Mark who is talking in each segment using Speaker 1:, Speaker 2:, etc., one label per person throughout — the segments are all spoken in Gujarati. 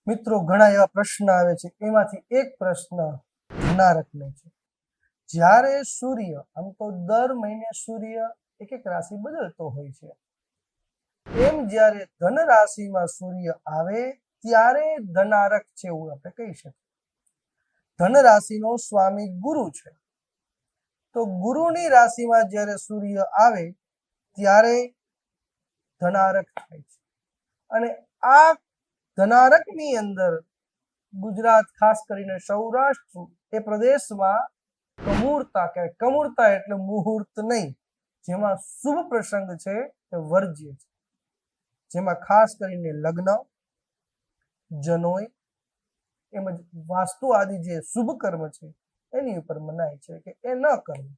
Speaker 1: મિત્રો ઘણા એવા પ્રશ્ન આવે છે, એમાંથી એક પ્રશ્ન ધનારકનો છે. જ્યારે સૂર્ય, આમ તો દર મહિને સૂર્ય એક એક રાશિ બદલતો હોય છે, એમ જ્યારે ધન રાશિમાં સૂર્ય આવે ત્યારે ધનારક છે એવું આપણે કહી શકીએ. ધન રાશિનો સ્વામી ગુરુ છે, તો ગુરુની રાશિમાં જ્યારે સૂર્ય આવે ત્યારે ધનારક થાય છે. અને આ ધનારકની અંદર ગુજરાત, ખાસ કરીને સૌરાષ્ટ્ર એ પ્રદેશમાં કમૂરતા કહેવાય. કમૂરતા એટલે મુહૂર્ત નહીં, જેમાં શુભ પ્રસંગ છે તે વર્જ્ય છે, જેમાં ખાસ કરીને લગ્ન, જનોઈ એમજ વાસ્તુ આદિ જે શુભ કર્મ છે એની ઉપર મનાય છે કે એ ન કરવું.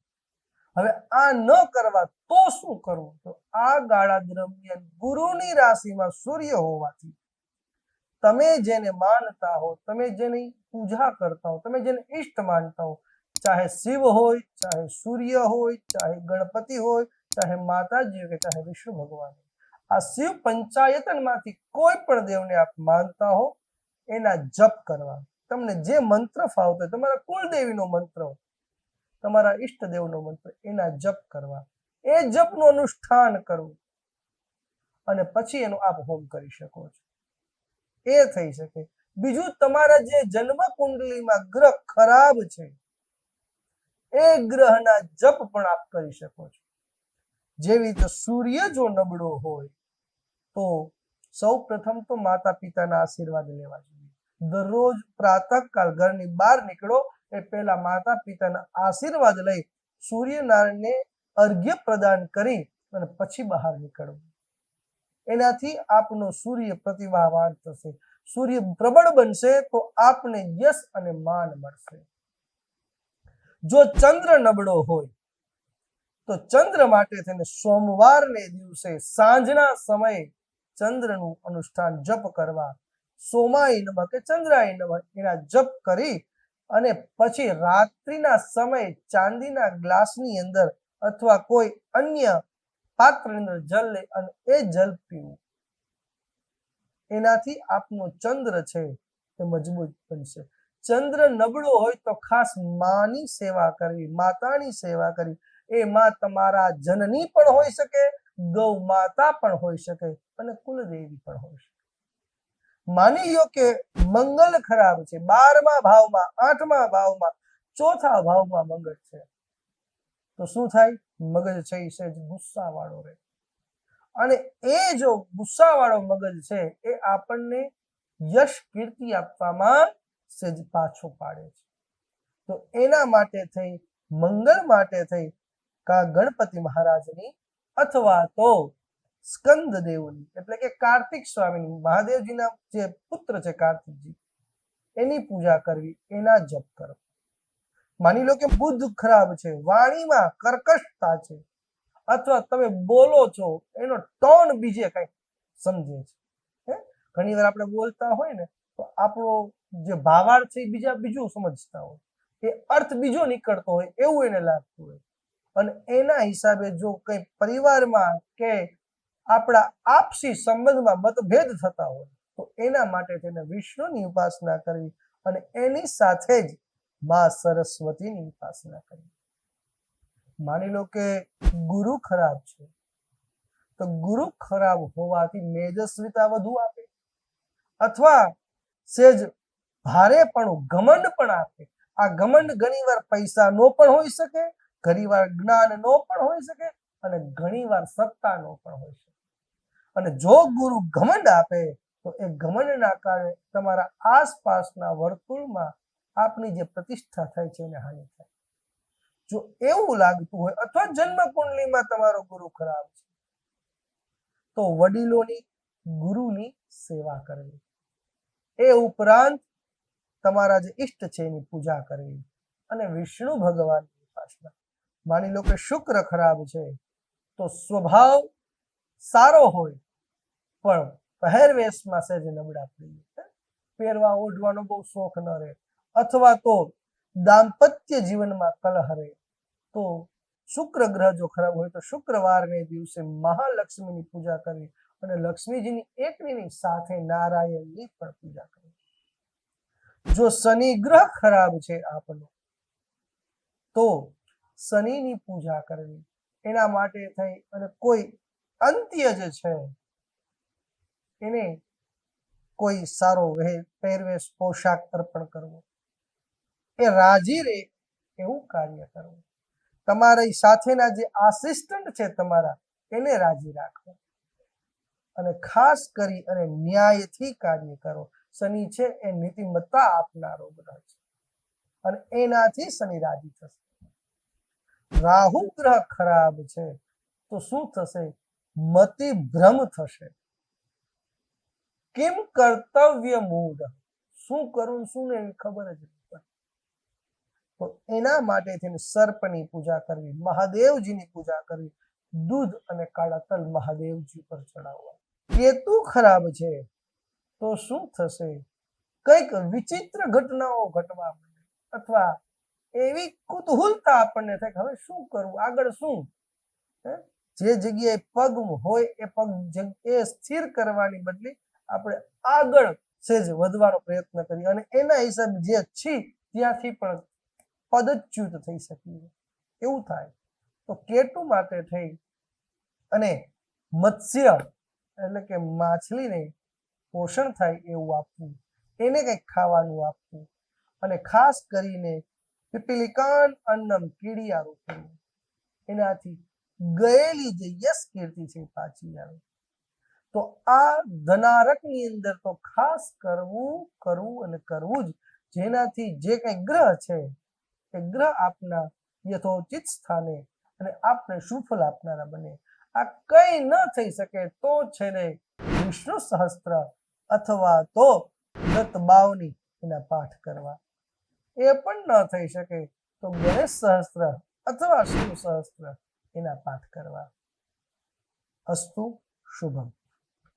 Speaker 1: હવે આ ન કરવા તો શું કરવું? તો આ ગાળા દરમિયાન ગુરુની રાશિમાં સૂર્ય હોવાથી તમે જેને માનતા હો, તમે જેની પૂજા કરતા હો, તમે જેને ઈષ્ટ માનતા હો, ચાહે શિવ હોય, ચાહે સૂર્ય હોય, ચાહે ગણપતિ હોય, ચાહે માતાજી હોય, ચાહે વિષ્ણુ ભગવાન હોય, આ શિવ પંચાયતનમાંથી કોઈ પણ દેવને આપ માનતા હો એના જપ કરવા. તમને જે મંત્ર ફાવતો હોય, તમારા કુળદેવીનો મંત્ર હોય, તમારા ઈષ્ટદેવનો મંત્ર, એના જપ કરવા, એ જપનું અનુષ્ઠાન કરવું અને પછી એનો આપ હોમ કરી શકો છો. એ થઈ શકે. બીજું, તમારા જે જન્મ કુંડલીમાં ગ્રહ ખરાબ છે એ ગ્રહના જપ પણ આપ કરી શકો છો. જેવી રીતે સૂર્ય જો નબળો હોય તો સૌ પ્રથમ તો માતા પિતાના આશીર્વાદ લેવા જોઈએ. દરરોજ પ્રાતઃકાળ ઘરની બહાર નીકળો એ પહેલા માતા પિતાના આશીર્વાદ લઈ સૂર્યનારાયણને અર્ઘ્ય પ્રદાન કરી અને પછી બહાર નીકળવું. એનાથી આપનો સૂર્ય પ્રતિભાવાન થશે. સૂર્ય પ્રબળ બનશે તો આપને યશ અને માન મળશે. જો ચંદ્ર નબળો હોય તો ચંદ્ર માટે થઈને સોમવારને દિવસે સાંજના સમયે ચંદ્રનું અનુષ્ઠાન જપ કરવા. સોમાય નમઃ કે ચંદ્રાય નમઃ એના જપ કરી અને પછી રાત્રિના સમયે ચાંદીના ગ્લાસની અંદર અથવા કોઈ અન્ય પાત્રની અંદર જલ લે અને એ જલ પીવું. એનાથી આપનો ચંદ્ર છે તે મજબૂત બનશે. ચંદ્ર નબળો હોય તો ખાસ માની સેવા કરવી, માતાની સેવા કરવી. એ માં તમારા જનની પણ હોઈ શકે, ગૌ માતા પણ હોઈ શકે અને કુલદેવી પણ હોઈ શકે. માની લો કે મંગલ ખરાબ છે, 12મા ભાવમાં, 8મા ભાવમાં, 4થા ભાવમાં મંગળ છે, તો શું થાય? મગજ છે એ સહેજ ગુસ્સા વાળો રહે. અને એ જો ગુસ્સા વાળો મગજ છે એ આપણને યશ કીર્તિ આપવામાં સહેજ પાછો પાડે છે. તો એના માટે થઈ, મંગળ માટે થઈ, કા ગણપતિ મહારાજની અથવા તો સ્કંદ દેવની એટલે કે કાર્તિક સ્વામીની, મહાદેવજીના જે પુત્ર છે કાર્તિકજી, એની પૂજા કરવી, એના જપ કરો. માની લો કે બુદ્ધ ખરાબ છે, વાણીમાં કર્કશતા છે, અથવા તમે બોલો છો એનો ટોન બીજે કઈ સમજે છે. ઘણી વાર આપણે બોલતા હોય ને તો આપણો જે ભાવાર્થ છે એ બીજું સમજતા હોય, એ અર્થ બીજો નીકળતો હોય એવું એને લાગતું હોય. અને એના હિસાબે જો કઈ પરિવારમાં કે આપણા આપસી સંબંધમાં મતભેદ થતા હોય તો એના માટે તેને વિષ્ણુની ઉપાસના કરવી અને એની સાથે જ માં સરસ્વતીની ઉપાસના કરવી. માની લો કે ગુરુ ખરાબ છે તો ગુરુ ખરાબ હોવાથી મેદસ્વીતા વધુ આપે અથવા સેજ ભારેપણું, ઘમંડ પણ આપે. આ ઘમંડ ઘણીવાર પૈસાનો પણ હોઈ શકે, ઘણીવાર જ્ઞાનનો પણ હોઈ શકે અને ઘણીવાર સત્તાનો પણ હોઈ શકે. અને જો ગુરુ ઘમંડ આપે તો એ ઘમંડના કારણે તમારા આસપાસના વર્તુળમાં આપની જે પ્રતિષ્ઠા થાય છે એને હાનિ થાય. જો એવું લાગતું હોય અથવા જન્મ કુંડલીમાં તમારો ગુરુ ખરાબ છે તો વડીલોની, ગુરુની સેવા કરવી. એ ઉપરાંત તમારા જે ઈષ્ટ છે એની પૂજા કરવી અને વિષ્ણુ ભગવાનની ઉપાસના. માની લો કે શુક્ર ખરાબ છે તો સ્વભાવ સારો હોય પણ પહેરવેશમાં સહેજ નબળા પડી જાય, પહેરવા ઓઢવાનો બહુ શોખ ન રહે, અથવા તો દાંપત્ય જીવનમાં કલહ રહે, તો શુક્ર ગ્રહ જો ખરાબ હોય તો શુક્રવારને દિવસે મહાલક્ષ્મીની પૂજા કરવી અને લક્ષ્મીજીની એકની સાથે નારાયણની પણ પૂજા કરવી. જો શનિ ગ્રહ ખરાબ છે આપનો તો શનિની પૂજા કરવી, એના માટે થઈ અને કોઈ અંત્ય જે છે એને કોઈ સારો પહેરવેશ પોશાક અર્પણ કરવો, એ રાજી રહે એવું કાર્ય કરવું, તમારી સાથેના જે આસિસ્ટન્ટ છે તમારા એને રાજી રાખો અને ખાસ કરી અને ન્યાયથી કાર્ય કરો. શનિ છે એ નીતિમત્તા આપનારો ગ્રહ છે અને એનાથી શનિ રાજી થશે. રાહુ ગ્રહ ખરાબ છે તો શું થશે? મતિ ભ્રમ થશે. કેમ કર્તવ્ય મૂઢ, શું કરવું શું ને એવી ખબર જ નહીં પડે. તો એના માટે થઈને સર્પની પૂજા કરવી, મહાદેવજીની પૂજા કરવી, દૂધ અને કાળા તલ મહાદેવજી પર ચડાવવા. કેતુ ખરાબ છે તો શું થશે? કંઈક વિચિત્ર ઘટનાઓ ઘટવા માંડે અથવા એવી કુતૂહલતા આપણને થાય કે હવે શું કરવું, આગળ શું. જે જગ્યાએ પગ હોય એ પગ એ સ્થિર કરવાની બદલે આપણે આગળ સેજ વધવાનો પ્રયત્ન કરીએ અને એના હિસાબે જે છી ત્યાંથી પણ પદચ્યુત થઈ શકીએ એવું થાય. તો કેતુ માટે થઈ અને મત્સ્ય એટલે કે માછલીને પોષણ થાય એવું આપવું, એને કંઈક ખાવાનું આપવું અને ખાસ કરીને પીપીલિકાન અન્નમ કીડિયારું કરવું, એનાથી ગયેલી જે યશ કીર્તિ છે પાછી આવે. તો આ ધનારકની અંદર તો ખાસ કરવું અને કરવું જ, જેનાથી જે કંઈ ગ્રહ છે એ ગ્રહ આપના યથોચિત સ્થાને અને આપને સુફળ આપનારા બને. આ કઈ ન થઈ શકે તો છે ને વિષ્ણુ સહસ્ત્ર અથવા તો દત્ત બાવની એના પાઠ કરવા. એ પણ ન થઈ શકે તો ગણેશ સહસ્ત્ર અથવા શિવ સહસ્ત્ર એના પાઠ કરવા. અસ્તુ શુભમ.